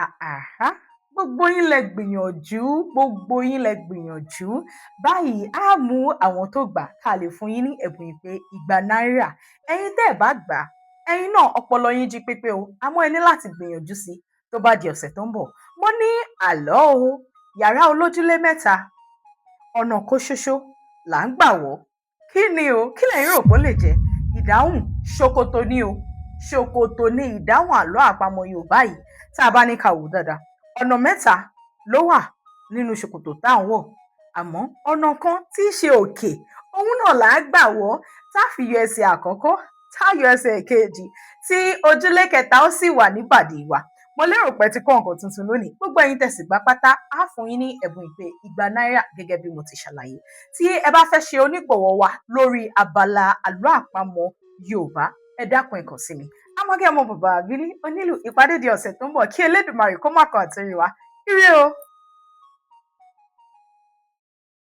Àhá, gbogbo yín lẹ gbìyànjú, gbogbo yín lẹ gbìyànjú. Báyìí á mú àwọn tó gbà ká lè fún yín ní ẹ̀bùn ìpè igba náírà. Ẹ̀yin tẹ́ ẹ̀ bá gbà, ẹ̀yin náà ọpọlọ yín jí pépé o, àmọ́ ẹ ní láti gbìyànjú sí i tó bá di ọ̀sẹ̀ tó ń bọ̀. Mo ní àlọ́ o, yàrá olójúlé mẹ́ta, ọ̀nà kan ṣoṣo là ń gbà wọ̀. Kí ni o? Kí lẹ̀yin rò pé ó lè jẹ́? Ìdáhùn ṣòkòtò ni o. Ṣòkòtò ni ìdáhùn àlọ́ àpamọ̀ Yorùbá yìí. Tá a bá ní ká wò dáadáa, ọ̀nà mẹ́ta ló wà nínú ṣòkòtò tá à ń wọ̀. Àmọ́ ọ̀nà kan tí í ṣe òkè, òun náà là á gbà wọ̀ tá a fi yọ ẹsẹ̀ àkọ́kọ́, tá a yọ ẹsẹ̀ kejì, tí ojúlé kẹta ó sì wà níbàdí wa. Mo lérò pé ti kọ́ nǹkan tuntun lónìí. Gbogbo ẹ̀yin tẹ́ sì gbà pátá, á fún yín ní ẹ̀bùn ìpè igba náírà gẹ́gẹ́ bí mo ti ṣàlàyé. Tí ẹ bá fẹ́ ṣe onígbọ̀wọ́ wa lórí abala àlọ́ àpamọ̀ Yorùbá, ẹ dákun ẹ kàn sí mi. Àmọ́kẹ́ ọmọ bàbá àbílí onílù ìpàdé di ọ̀sẹ̀ tó ń bọ̀ kí Elédùmarè kó má kan àtẹ̀yìn wa. Ire o.